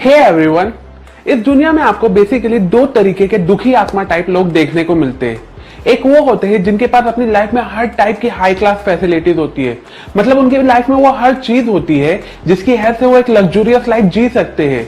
Hey everyone, इस दुनिया में आपको बेसिकली दो तरीके के दुखी आत्मा टाइप लोग देखने को मिलते हैं। एक वो होते हैं जिनके पास अपनी लाइफ में हर टाइप की हाई क्लास फैसिलिटीज होती है, मतलब उनकी लाइफ में वो हर चीज होती है जिसकी हेल्प से वो एक लग्जूरियस लाइफ जी सकते हैं,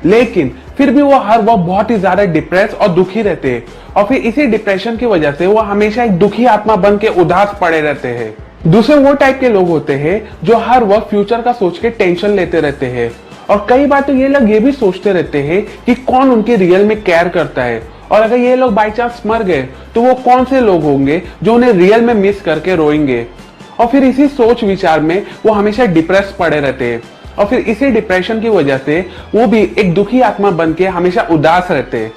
लेकिन फिर भी वो बहुत ही ज्यादा डिप्रेस और दुखी रहते हैं और फिर इसी डिप्रेशन की वजह से वो हमेशा एक दुखी आत्मा बन के उदास पड़े रहते हैं। दूसरे वो टाइप के लोग होते हैं जो हर वक्त फ्यूचर का सोच के टेंशन लेते रहते हैं और कई बार तो ये लोग ये भी सोचते रहते हैं कि कौन उनके रियल में केयर करता है और अगर ये लोग बाई चांस मर गए तो वो कौन से लोग होंगे जो उन्हें रियल में मिस करके रोएंगे। और फिर इसी सोच विचार में वो हमेशा डिप्रेस पड़े रहते हैं और फिर इसी डिप्रेशन की वजह से वो भी एक दुखी आत्मा बन के हमेशा उदास रहते हैं।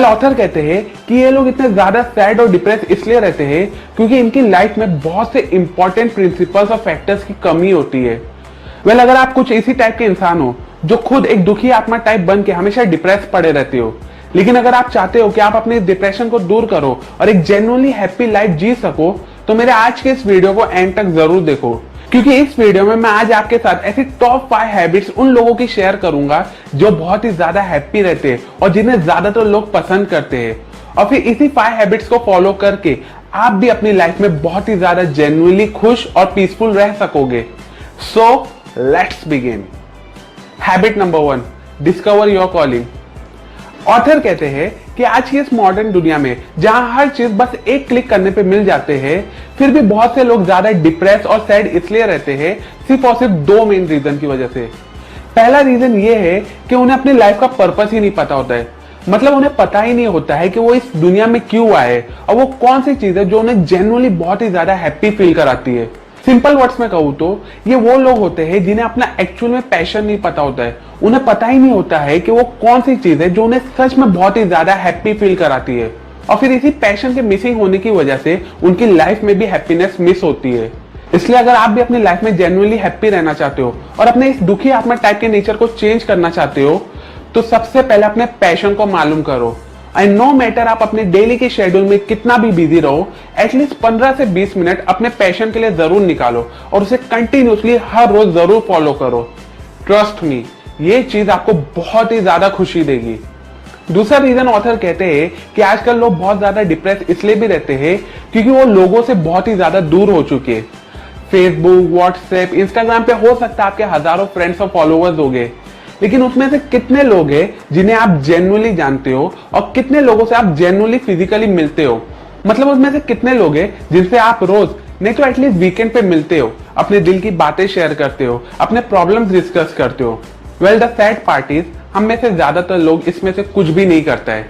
ऑथर कहते हैं कि ये लोग इतने ज्यादा सैड और डिप्रेस इसलिए रहते हैं क्योंकि इनकी लाइफ में बहुत से इंपॉर्टेंट प्रिंसिपल्स और फैक्टर्स की कमी होती है। अगर आप कुछ इसी टाइप के इंसान हो जो खुद एक दुखी आत्मा टाइप बन के हमेशा डिप्रेस पड़े रहते हो, लेकिन अगर आप चाहते हो कि आप अपने डिप्रेशन को दूर करो और एक जेन्युइनली हैप्पी लाइफ जी सको तो मेरे आज के इस वीडियो को एंड तक जरूर देखो, क्योंकि इस वीडियो में मैं आज आपके साथ ऐसी टॉप 5 हैबिट्स उन लोगों की शेयर करूंगा जो बहुत ही ज्यादा हैप्पी रहते हैं और जिन्हें ज्यादातर लोग पसंद करते हैं। और फिर इसी 5 हैबिट्स को फॉलो करके आप भी अपनी लाइफ में बहुत ही ज्यादा जेन्युइनली खुश और पीसफुल रह सकोगे। So let's begin. Habit number 1, discover your calling. Author कहते हैं कि आज की इस मॉडर्न दुनिया में जहां हर चीज बस एक क्लिक करने पे मिल जाते हैं, फिर भी बहुत से लोग ज्यादा डिप्रेस और सैड इसलिए रहते हैं सिर्फ और सिर्फ 2 मेन रीजन की वजह से। पहला रीजन ये है कि उन्हें अपनी लाइफ का पर्पस ही नहीं पता होता है, मतलब उन्हें पता ही नहीं होता है कि वो इस दुनिया में क्यों आए और वो कौन सी चीज है जो उन्हें जेन्युइनली बहुत ही ज्यादा हैप्पी फील कराती है। सिंपल वर्ड्स में कहूँ तो ये वो लोग होते हैं जिन्हें अपना एक्चुअल में पैशन नहीं पता होता है, उन्हें पता ही नहीं होता है कि वो कौन सी चीज है जो उन्हें सच में बहुत ही ज्यादा हैप्पी फील कराती है और फिर इसी पैशन के मिसिंग होने की वजह से उनकी लाइफ में भी हैप्पीनेस मिस होती है। इसलिए अगर आप भी अपनी लाइफ में जेन्युइनली हैप्पी रहना चाहते हो और अपने इस दुखी आत्मा टाइप के नेचर को चेंज करना चाहते हो तो सबसे पहले अपने पैशन को मालूम करो। एंड नो मैटर आप अपने डेली के शेड्यूल में कितना भी बिजी रहो, एटलीस्ट 15 से 20 मिनट अपने पैशन के लिए जरूर निकालो और उसे कंटिन्यूसली हर रोज जरूर फॉलो करो। ट्रस्ट मी, ये चीज आपको बहुत ही ज्यादा खुशी देगी। दूसरा रीजन ऑथर कहते हैं कि आजकल लोग बहुत ज्यादा डिप्रेस इसलिए भी रहते हैं क्योंकि वो लोगों से बहुत ही ज्यादा दूर हो चुके हैं। फेसबुक, व्हाट्सएप, इंस्टाग्राम पे हो सकता है आपके हजारों फ्रेंड्स और फॉलोअर्स हो गए, लेकिन उसमें से कितने लोग हैं जिन्हें आप जेन्युइनली जानते हो और कितने लोगों से आप जेन्युइनली फिजिकली मिलते हो, मतलब उसमें से कितने लोग हैं जिनसे आप रोज नहीं तो एटलीस्ट वीकेंड पे मिलते हो, अपने दिल की बातें शेयर करते हो, अपने प्रॉब्लम्स डिस्कस करते हो। द सैड पार्ट इज हम में से ज्यादातर लोग इसमें से कुछ भी नहीं करता है,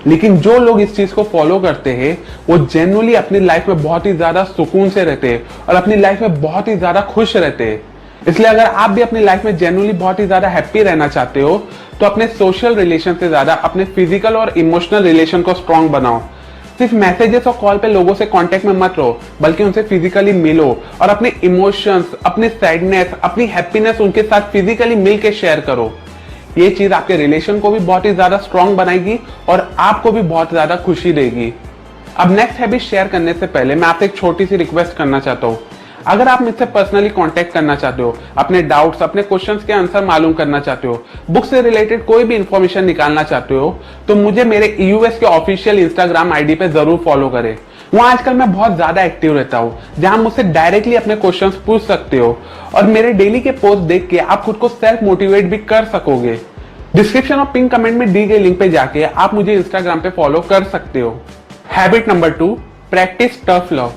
लेकिन जो लोग इस चीज को फॉलो करते हैं वो जेन्युइनली अपनी लाइफ में बहुत ही ज्यादा सुकून से रहते हैं और अपनी लाइफ में बहुत ही ज्यादा खुश रहते हैं। इसलिए अगर आप भी अपनी लाइफ में जेन्युइनली बहुत ही ज्यादा हैप्पी रहना चाहते हो तो अपने सोशल रिलेशन से ज्यादा अपने फिजिकल और इमोशनल रिलेशन को स्ट्रॉन्ग बनाओ। सिर्फ मैसेजेस और कॉल पे लोगों से कांटेक्ट में मत रहो, बल्कि उनसे फिजिकली मिलो और अपने इमोशंस, अपने सैडनेस, अपनी हैप्पीनेस उनके साथ फिजिकली मिल के शेयर करो। ये चीज आपके रिलेशन को भी बहुत ही ज्यादा स्ट्रॉन्ग बनाएगी और आपको भी बहुत ज्यादा खुशी देगी। अब नेक्स्ट हैबिट शेयर करने से पहले मैं आपसे एक छोटी सी रिक्वेस्ट करना चाहता हूँ। अगर आप मुझसे पर्सनली कांटेक्ट करना चाहते हो, अपने डाउट्स, अपने क्वेश्चंस के आंसर मालूम करना चाहते हो, बुक से रिलेटेड कोई भी इंफॉर्मेशन निकालना चाहते हो, तो मुझे मेरे यूएस के ऑफिशियल इंस्टाग्राम आईडी पे जरूर फॉलो करें। वहां आजकल मैं बहुत ज्यादा एक्टिव रहता हूँ, जहां मुझसे डायरेक्टली अपने क्वेश्चंस पूछ सकते हो और मेरे डेली के पोस्ट देख के आप खुद को सेल्फ मोटिवेट भी कर सकोगे। डिस्क्रिप्शन और पिन कमेंट में दी गई लिंक पे जाके आप मुझे इंस्टाग्राम पे फॉलो कर सकते हो। Habit number 2, practice tough love.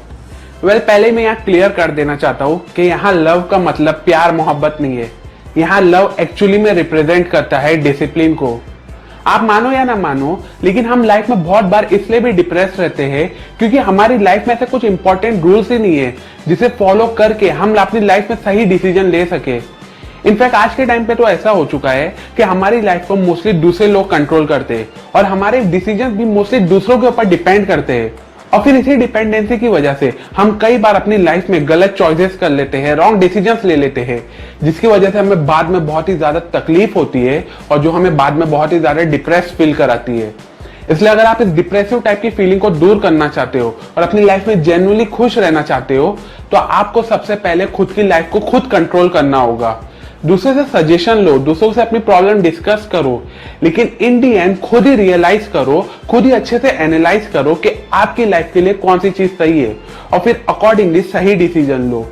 पहले मैं यहाँ क्लियर कर देना चाहता हूँ कि यहाँ लव का मतलब प्यार मोहब्बत नहीं है। यहाँ लव एक्चुअली में रिप्रेजेंट करता है डिसिप्लिन को। आप मानो या ना मानो, लेकिन हम लाइफ में बहुत बार इसलिए भी डिप्रेस रहते हैं क्योंकि हमारी लाइफ में ऐसे कुछ इंपॉर्टेंट रूल्स ही नहीं है जिसे फॉलो करके हम अपनी लाइफ में सही डिसीजन ले सके। इनफैक्ट आज के टाइम पे तो ऐसा हो चुका है कि हमारी लाइफ को मोस्टली दूसरे लोग कंट्रोल करते हैं और हमारे डिसीजन भी मोस्टली दूसरों के ऊपर डिपेंड करते हैं और फिर इसी डिपेंडेंसी की वजह से हम कई बार अपनी लाइफ में गलत चॉइसेस कर लेते हैं, रॉन्ग डिसीजंस ले लेते हैं, जिसकी वजह से हमें बाद में बहुत ही ज्यादा तकलीफ होती है और जो हमें बाद में बहुत ही ज्यादा डिप्रेस फील कराती है। इसलिए अगर आप इस डिप्रेसिव टाइप की फीलिंग को दूर करना चाहते हो और अपनी लाइफ में जेन्युइनली खुश रहना चाहते हो तो आपको सबसे पहले खुद की लाइफ को खुद कंट्रोल करना होगा। दूसरे से सजेशन लो, दूसरों से अपनी प्रॉब्लम डिस्कस करो, लेकिन इन दी एंड खुद ही रियलाइज करो, खुद ही अच्छे से एनालाइज करो कि आपकी लाइफ के लिए कौन सी चीज सही है और फिर अकॉर्डिंगली सही डिसीजन लो।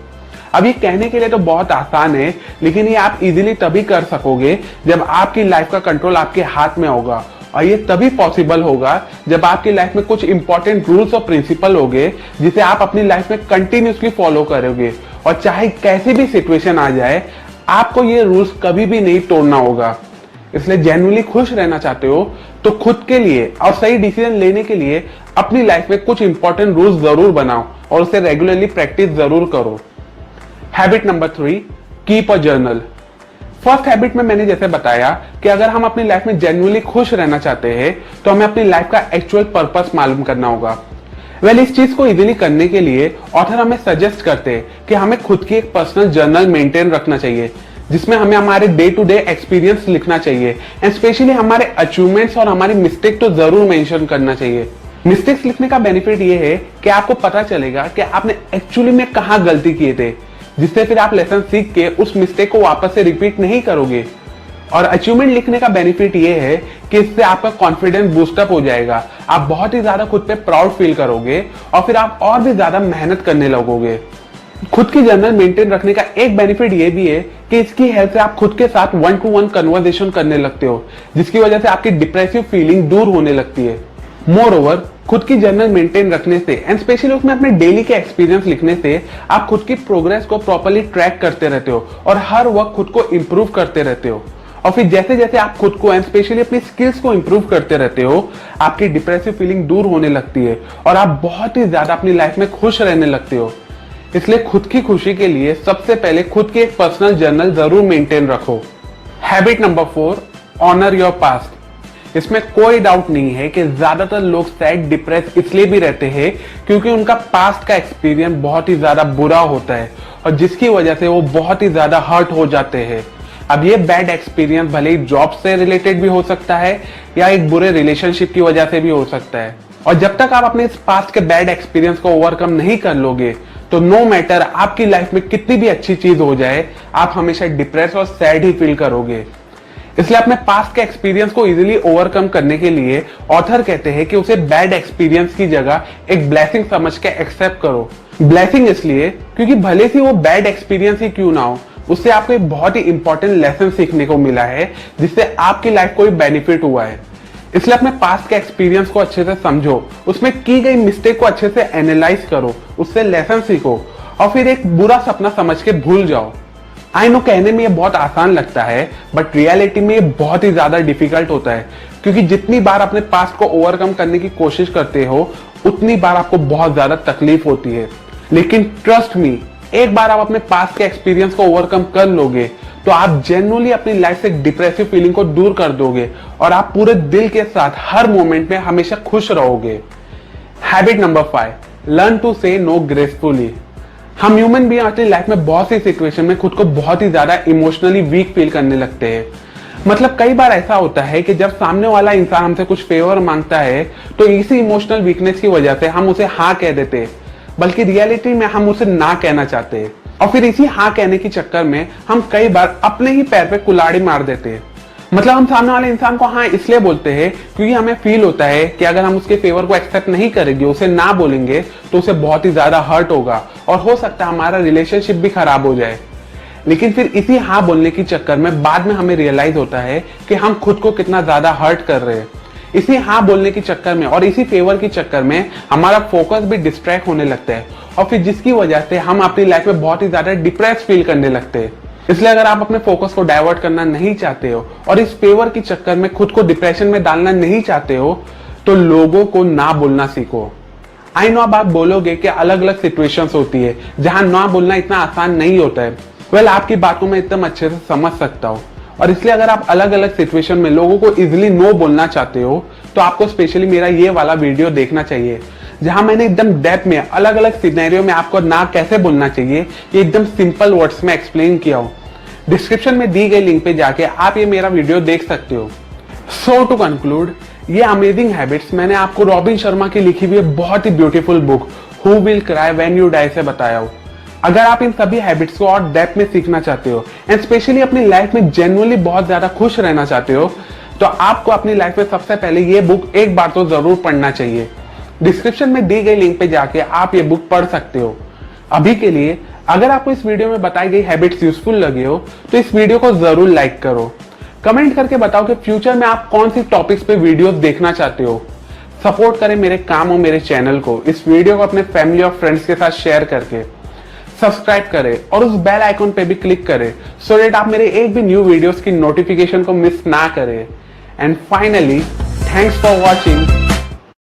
अब ये कहने के लिए तो बहुत आसान है, लेकिन ये आप इजीली तभी कर सकोगे जब आपकी लाइफ का कंट्रोल आपके हाथ में होगा, और ये तभी पॉसिबल होगा जब आपकी लाइफ में कुछ इंपॉर्टेंट रूल्स और प्रिंसिपल होंगे जिसे आप अपनी लाइफ में कंटिन्यूसली फॉलो करोगे, और चाहे कैसी भी सिचुएशन आ जाए आपको ये रूल्स कभी भी नहीं तोड़ना होगा। इसलिए जेन्युइनली खुश रहना चाहते हो तो खुद के लिए और सही डिसीजन लेने के लिए अपनी लाइफ में कुछ इंपॉर्टेंट रूल्स जरूर बनाओ और उसे रेगुलरली प्रैक्टिस जरूर करो। Habit number 3, keep a journal. First habit में मैंने जैसे बताया कि अगर हम अपनी लाइफ में जेन्युइनली खुश रहना चाहते हैं तो हमें अपनी लाइफ का एक्चुअल पर्पस मालूम करना होगा। इस चीज को इजीली करने के लिए ऑथर हमें सजेस्ट करते हैं कि हमें खुद की एक पर्सनल जर्नल मेंटेन रखना चाहिए, जिसमें हमें हमारे डे टू डे एक्सपीरियंस लिखना चाहिए एंड स्पेशली हमारे अचीवमेंट्स और हमारी मिस्टेक तो जरूर मेंशन करना चाहिए। मिस्टेक्स लिखने का बेनिफिट ये है कि आपको पता चलेगा कि आपने एक्चुअली में कहाँ गलती किए थे, जिससे फिर आप लेसन सीख के उस मिस्टेक को वापस से रिपीट नहीं करोगे। और अचीवमेंट लिखने का बेनिफिट ये है कि इससे आपका कॉन्फिडेंस बूस्टअप हो जाएगा, आप बहुत ही ज्यादा खुद पे प्राउड फील करोगे और फिर आप और भी ज्यादा मेहनत करने लगोगे। खुद की जर्नल मेंटेन रखने का एक बेनिफिट ये भी है कि इसकी हेल्प से आप खुद के साथ 1-to-1 कन्वर्सेशन करने लगते हो, जिसकी वजह से आपकी डिप्रेसिव फीलिंग दूर होने लगती है। मोर ओवर, खुद की जर्नल मेंटेन रखने से एंड स्पेशली उसमें अपने डेली के एक्सपीरियंस लिखने से आप खुद की प्रोग्रेस को प्रॉपर्ली ट्रैक करते रहते हो और हर वक्त खुद को इंप्रूव करते रहते हो। और फिर जैसे जैसे आप खुद को एंड स्पेशली अपनी स्किल्स को इंप्रूव करते रहते हो, आपकी डिप्रेसिव फीलिंग दूर होने लगती है और आप बहुत ही ज्यादा अपनी लाइफ में खुश रहने लगते हो। इसलिए खुद की खुशी के लिए सबसे पहले खुद की एक पर्सनल जर्नल जरूर मेंटेन रखो। Habit number 4, honour your past. इसमें कोई डाउट नहीं है कि ज्यादातर लोग सैड डिप्रेस इसलिए भी रहते हैं क्योंकि उनका पास्ट का एक्सपीरियंस बहुत ही ज्यादा बुरा होता है और जिसकी वजह से वो बहुत ही ज्यादा हर्ट हो जाते हैं। अब ये बैड एक्सपीरियंस भले ही जॉब से रिलेटेड भी हो सकता है या एक बुरे रिलेशनशिप की वजह से भी हो सकता है, और जब तक आप अपने इस पास्ट के बैड एक्सपीरियंस को ओवरकम नहीं कर लोगे तो नो मैटर आपकी लाइफ में कितनी भी अच्छी चीज हो जाए, आप हमेशा डिप्रेस और सैड ही फील करोगे। इसलिए अपने पास्ट के एक्सपीरियंस को इजीली ओवरकम करने के लिए ऑथर कहते हैं कि उसे बैड एक्सपीरियंस की जगह एक ब्लेसिंग समझ के एक्सेप्ट करो। ब्लेसिंग इसलिए क्योंकि भले से वो बैड एक्सपीरियंस ही क्यों ना हो, उससे आपको एक बहुत ही इंपॉर्टेंट लेसन सीखने को मिला है जिससे आपकी लाइफ को बेनिफिट हुआ है। इसलिए अपने पास्ट के एक्सपीरियंस को अच्छे से समझो, उसमें की गई मिस्टेक को अच्छे से एनालाइज करो, उससे लेसन सीखो और फिर एक बुरा सपना समझ के भूल जाओ। आई नो कहने में ये बहुत आसान लगता है, बट रियलिटी में ये बहुत ही ज्यादा डिफिकल्ट होता है, क्योंकि जितनी बार अपने पास्ट को ओवरकम करने की कोशिश करते हो उतनी बार आपको बहुत ज्यादा तकलीफ होती है। लेकिन ट्रस्ट मी, एक बार आप अपने पास्ट के एक्सपीरियंस को ओवरकम कर लोगे तो आप जेन्युइनली अपनी लाइफ से डिप्रेसिव फीलिंग को दूर कर दोगे और आप पूरे दिल के साथ हर मोमेंट में हमेशा खुश रहोगे। हैबिट नंबर 5, लर्न टू से नो ग्रेसफुली। हम ह्यूमन बीइंग अपनी लाइफ में बहुत सी सिचुएशन में खुद को बहुत ही ज्यादा इमोशनली वीक फील करने लगते हैं। मतलब कई बार ऐसा होता है कि जब सामने वाला इंसान हमसे कुछ फेवर मांगता है तो इसी इमोशनल वीकनेस की वजह से हम उसे हाँ कह देते हैं, बल्कि रियलिटी में हम उसे ना कहना चाहते हैं। और फिर इसी हाँ कहने के चक्कर में हम कई बार अपने ही पैर पे कुल्हाड़ी मार देते हैं। मतलब हम सामने वाले इंसान को हाँ इसलिए बोलते हैं क्योंकि हमें फील होता है कि अगर हम उसके फेवर को एक्सेप्ट नहीं करेंगे, उसे ना बोलेंगे तो उसे बहुत ही ज्यादा हर्ट होगा और हो सकता है हमारा रिलेशनशिप भी खराब हो जाए। लेकिन फिर इसी हाँ बोलने के चक्कर में बाद में हमें रियलाइज होता है कि हम खुद को कितना ज्यादा हर्ट कर रहे हैं। इसी हाँ बोलने के चक्कर में और इसी फेवर के चक्कर में हमारा फोकस भी डिस्ट्रैक्ट होने लगता है और फिर जिसकी वजह से हम अपनी लाइफ में बहुत ही ज्यादा डिप्रेस फील करने लगते हैं। इसलिए अगर आप अपने फोकस को डाइवर्ट करना नहीं चाहते हो और इस फेवर के चक्कर में खुद को डिप्रेशन में डालना नहीं चाहते हो तो लोगों को ना बोलना सीखो। आई नो अब आप बोलोगे कि अलग अलग सिचुएशंस होती है जहां ना बोलना इतना आसान नहीं होता है। वेल, आपकी बातों में एकदम अच्छे से समझ सकता हूँ और इसलिए अगर आप अलग अलग सिचुएशन में लोगों को इजिली नो बोलना चाहते हो तो आपको स्पेशली मेरा ये वाला वीडियो देखना चाहिए, जहां मैंने एकदम डेप्थ में अलग अलग सिनेरियो में आपको ना कैसे बोलना चाहिए ये एकदम सिंपल वर्ड्स में एक्सप्लेन किया हो। डिस्क्रिप्शन में दी गई लिंक पे जाके आप ये मेरा वीडियो देख सकते हो। सो टू कंक्लूड, ये अमेजिंग हैबिट्स मैंने आपको रॉबिन शर्मा की लिखी हुई बहुत ही beautiful book who will cry when you die से बताया हो। अगर आप इन सभी हैबिट्स को और डेप्थ में सीखना चाहते हो एंड स्पेशली अपनी लाइफ में जेन्युइनली बहुत ज्यादा खुश रहना चाहते हो, तो आपको अपनी लाइफ में सबसे पहले ये बुक एक बार तो जरूर पढ़ना चाहिए। डिस्क्रिप्शन में दी गई लिंक पे जाके आप ये बुक पढ़ सकते हो। अभी के लिए अगर आपको इस वीडियो में बताई गई हैबिट्स यूजफुल लगे हो तो इस वीडियो को जरूर लाइक करो। कमेंट करके बताओ कि फ्यूचर में आप कौन सी टॉपिक्स पे वीडियोस देखना चाहते हो। सपोर्ट करें मेरे काम और मेरे चैनल को, इस वीडियो को अपने फैमिली और फ्रेंड्स के साथ शेयर करके। सब्सक्राइब करें और उस बेल आइकन पे भी क्लिक करें सो दैट आप मेरे एक भी न्यू वीडियोस की नोटिफिकेशन को मिस ना करें। And finally, thanks for watching.